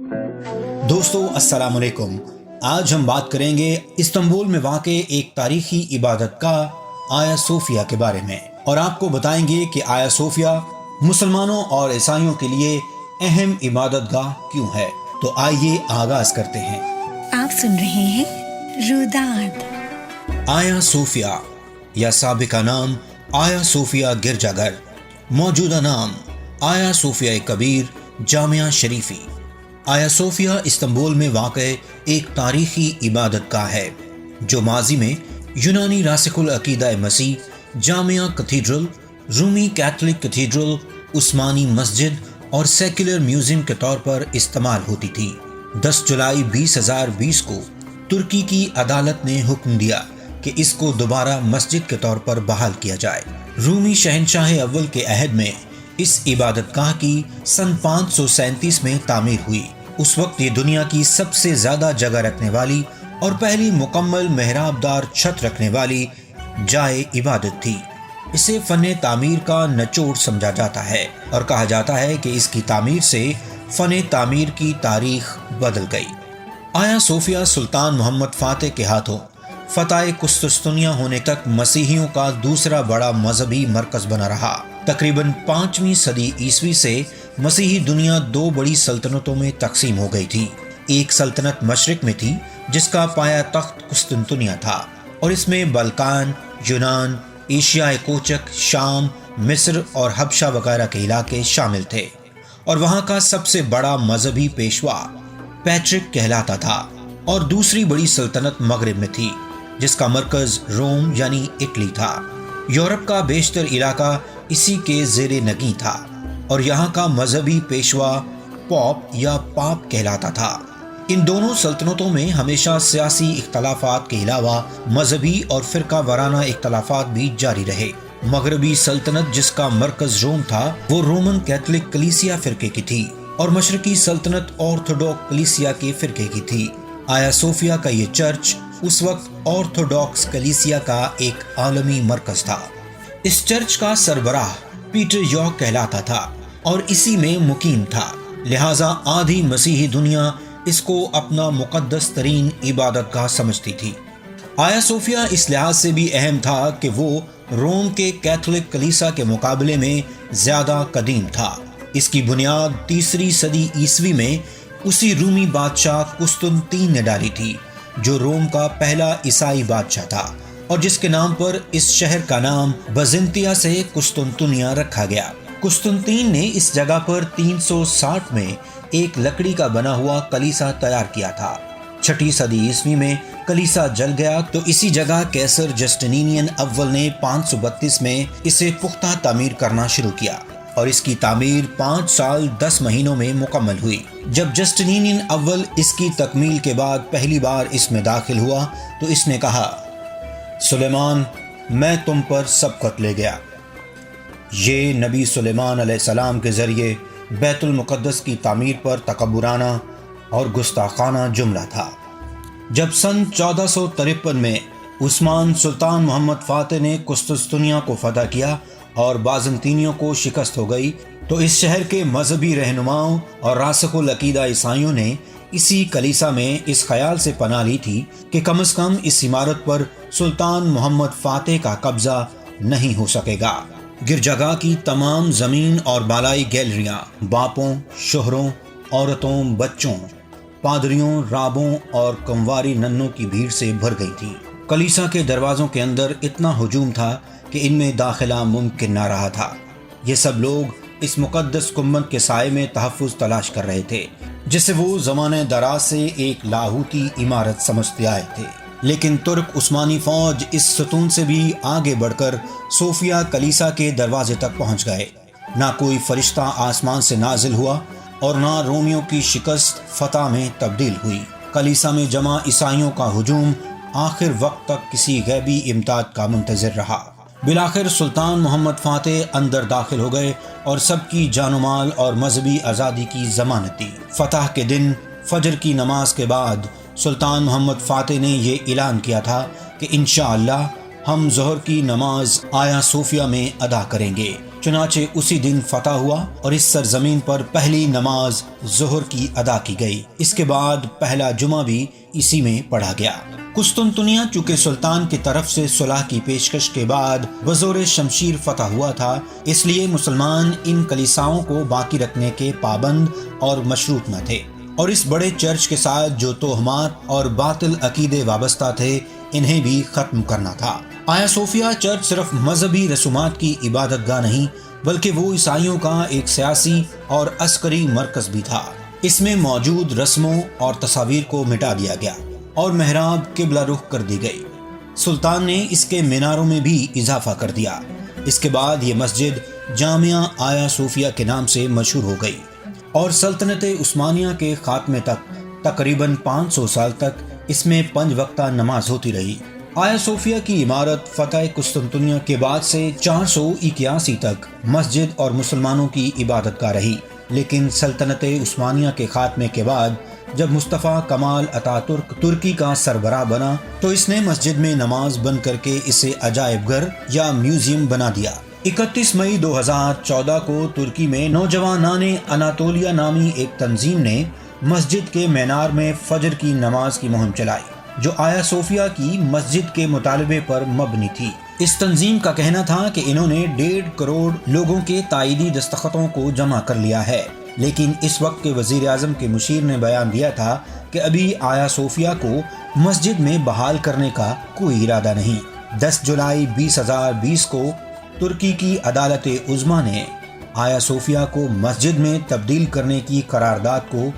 دوستو السلام علیکم۔ آج ہم بات کریں گے استنبول میں واقع ایک تاریخی عبادت گاہ آیا صوفیہ کے بارے میں، اور آپ کو بتائیں گے کہ آیا صوفیہ مسلمانوں اور عیسائیوں کے لیے اہم عبادت گاہ کیوں ہے۔ تو آئیے آغاز کرتے ہیں۔ آپ سن رہے ہیں روداد۔ آیا صوفیہ یا سابقہ نام آیا صوفیہ گرجا گھر، موجودہ نام آیا صوفیہ کبیر جامعہ شریفی۔ آیا صوفیہ استنبول میں واقع ایک تاریخی عبادت گاہ ہے جو ماضی میں یونانی راسخ العقیدہ مسیح جامعہ کیتھیڈرل، رومی کیتھولک کیتھیڈرل، عثمانی مسجد اور سیکولر میوزیم کے طور پر استعمال ہوتی تھی۔ 10 جولائی 2020 کو ترکی کی عدالت نے حکم دیا کہ اس کو دوبارہ مسجد کے طور پر بحال کیا جائے۔ رومی شہنشاہ اول کے عہد میں اس عبادت گاہ کی سن 537 میں تعمیر ہوئی۔ اس وقت یہ دنیا کی سب سے زیادہ جگہ رکھنے والی اور پہلی مکمل محراب دار چھت رکھنے والی جائے عبادت تھی۔ اسے فن تعمیر کا نچوڑ سمجھا جاتا ہے اور کہا جاتا ہے کہ اس کی تعمیر سے فن تعمیر کی تاریخ بدل گئی۔ آیا صوفیہ سلطان محمد فاتح کے ہاتھوں فتح قسطنطنیہ ہونے تک مسیحیوں کا دوسرا بڑا مذہبی مرکز بنا رہا۔ تقریباً 5ویں صدی عیسوی سے مسیحی دنیا 2 بڑی سلطنتوں میں تقسیم ہو گئی تھی۔ ایک سلطنت مشرق میں تھی جس کا پایہ تخت قسطنطنیہ تھا، اور اس میں بلقان، یونان، ایشیا کوچک، شام، مصر اور حبشہ وغیرہ کے علاقے شامل تھے، اور وہاں کا سب سے بڑا مذہبی پیشوا پیٹرک کہلاتا تھا۔ اور دوسری بڑی سلطنت مغرب میں تھی جس کا مرکز روم یعنی اٹلی تھا۔ یورپ کا بیشتر علاقہ اسی کے زیر نگیں تھا، اور یہاں کا مذہبی پیشوا پوپ یا پاپ کہلاتا تھا۔ ان دونوں سلطنتوں میں ہمیشہ سیاسی اختلافات کے علاوہ مذہبی اور فرقہ وارانہ اختلافات بھی جاری رہے۔ مغربی سلطنت جس کا مرکز روم تھا وہ رومن کیتھولک کلیسیا فرقے کی تھی، اور مشرقی سلطنت آرتھوڈوکس کلیسیا کے فرقے کی تھی۔ آیا صوفیہ کا یہ چرچ اس وقت آرتھوڈوکس کلیسیا کا ایک عالمی مرکز تھا۔ اس چرچ کا سربراہ پیٹر یوک کہلاتا تھا اور اسی میں مقیم تھا، لہٰذا آدھی مسیحی دنیا اس کو اپنا مقدس ترین عبادت گاہ سمجھتی تھی۔ آیا صوفیہ اس لحاظ سے بھی اہم تھا کہ وہ روم کے کیتھولک کلیسا کے مقابلے میں زیادہ قدیم تھا۔ اس کی بنیاد 3 صدی عیسوی میں اسی رومی بادشاہ قسطنطین نے ڈالی تھی جو روم کا پہلا عیسائی بادشاہ تھا، اور جس کے نام پر اس شہر کا نام بزنطیہ سے قسطنطنیہ رکھا گیا۔ قسطنطین نے اس جگہ پر 360 میں ایک لکڑی کا بنا ہوا کلیسا تیار کیا تھا۔ 6 صدی عیسوی میں کلیسا جل گیا تو اسی جگہ قیصر جسٹینین اول نے 532 میں اسے پختہ تعمیر کرنا شروع کیا، اور اس کی تعمیر 5 سال 10 مہینوں میں مکمل ہوئی۔ جب جسٹینین اول اس کی تکمیل کے بعد پہلی بار اس میں داخل ہوا تو اس نے کہا، سلیمان، میں تم پر سبقت لے گیا۔ یہ نبی سلیمان علیہ السلام کے ذریعے بیت المقدس کی تعمیر پر تکبرانہ اور گستاخانہ جملہ تھا۔ جب سن 1453 میں عثمان سلطان محمد فاتح نے قسطنطنیہ کو فتح کیا اور بازنطینیوں کو شکست ہو گئی تو اس شہر کے مذہبی رہنماؤں اور راسخ العقیدہ عیسائیوں نے اسی کلیسا میں اس خیال سے پناہ لی تھی کہ کم از کم اس عمارت پر سلطان محمد فاتح کا قبضہ نہیں ہو سکے گا۔ گرجاگاہ کی تمام زمین اور بالائی گیلریاں باپوں، شوہروں، عورتوں، بچوں، پادریوں، رابوں اور کنواری ننوں کی بھیڑ سے بھر گئی تھی۔ کلیسا کے دروازوں کے اندر اتنا ہجوم تھا کہ ان میں داخلہ ممکن نہ رہا تھا۔ یہ سب لوگ اس مقدس گنبد کے سائے میں تحفظ تلاش کر رہے تھے جسے وہ زمانے دراز سے ایک لاہوتی عمارت سمجھتے آئے تھے، لیکن ترک عثمانی فوج اس ستون سے بھی آگے بڑھ کر صوفیہ کلیسا کے دروازے تک پہنچ گئے۔ نہ کوئی فرشتہ آسمان سے نازل ہوا اور نہ رومیوں کی شکست فتح میں تبدیل ہوئی۔ کلیسا میں جمع عیسائیوں کا ہجوم آخر وقت تک کسی غیبی امداد کا منتظر رہا۔ بالآخر سلطان محمد فاتح اندر داخل ہو گئے اور سب کی جان و مال اور مذہبی آزادی کی ضمانت دی۔ فتح کے دن فجر کی نماز کے بعد سلطان محمد فاتح نے یہ اعلان کیا تھا کہ انشاءاللہ ہم ظہر کی نماز آیا صوفیہ میں ادا کریں گے، چنانچہ اسی دن فتح ہوا اور اس سرزمین پر پہلی نماز ظہر کی ادا کی گئی۔ اس کے بعد پہلا جمعہ بھی اسی میں پڑھا گیا۔ قسطنطنیہ چونکہ سلطان کی طرف سے صلح کی پیشکش کے بعد بزور شمشیر فتح ہوا تھا، اس لیے مسلمان ان کلیساؤں کو باقی رکھنے کے پابند اور مشروط نہ تھے، اور اس بڑے چرچ کے ساتھ جو توہمات اور باطل عقیدے وابستہ تھے انہیں بھی ختم کرنا تھا۔ آیا صوفیہ چرچ صرف مذہبی رسومات کی عبادت گاہ نہیں بلکہ وہ عیسائیوں کا ایک سیاسی اور عسکری مرکز بھی تھا۔ اس میں موجود رسموں اور تصاویر کو مٹا دیا گیا اور محراب قبلہ رخ کر دی گئی۔ سلطان نے اس کے میناروں میں بھی اضافہ کر دیا۔ اس کے بعد یہ مسجد جامعہ آیا صوفیہ کے نام سے مشہور ہو گئی اور سلطنت عثمانیہ کے خاتمے تک تقریباً 500 سال تک اس میں 5 وقتہ نماز ہوتی رہی۔ آیا صوفیہ کی عمارت فتح قسطنطنیہ کے بعد سے 481 تک مسجد اور مسلمانوں کی عبادت گاہ رہی، لیکن سلطنت عثمانیہ کے خاتمے کے بعد جب مصطفیٰ کمال اتاترک ترکی کا سربراہ بنا تو اس نے مسجد میں نماز بند کر کے اسے عجائب گھر یا میوزیم بنا دیا۔ 31 مئی 2014 کو ترکی میں نوجوانان اناطولیہ نامی ایک تنظیم نے مسجد کے مینار میں فجر کی نماز کی مہم چلائی، جو آیا صوفیہ کی مسجد کے مطالبے پر مبنی تھی۔ اس تنظیم کا کہنا تھا کہ انہوں نے 1.5 کروڑ لوگوں کے تائیدی دستخطوں کو جمع کر لیا ہے، لیکن اس وقت کے وزیر اعظم کے مشیر نے بیان دیا تھا کہ ابھی آیا صوفیہ کو مسجد میں بحال کرنے کا کوئی ارادہ نہیں۔ 10 جولائی 2020 کو ترکی کی عدالت عظمیٰ نے آیا صوفیہ کو مسجد میں تبدیل کرنے کی قرارداد کو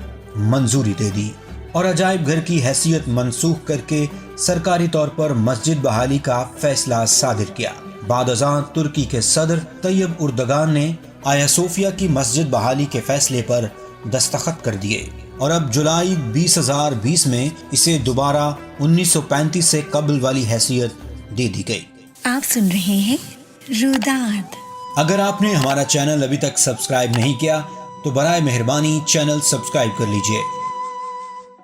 منظوری دے دی اور عجائب گھر کی حیثیت منسوخ کر کے سرکاری طور پر مسجد بحالی کا فیصلہ صادر کیا۔ بعد ازاں ترکی کے صدر طیب اردگان نے آیا صوفیہ کی مسجد بحالی کے فیصلے پر دستخط کر دیے اور اب جولائی 2020 میں اسے دوبارہ 1935 سے قبل والی حیثیت دے دی گئی۔ آپ سن رہے ہیں روداد۔ اگر آپ نے ہمارا چینل ابھی تک سبسکرائب نہیں کیا تو برائے مہربانی چینل سبسکرائب کر لیجئے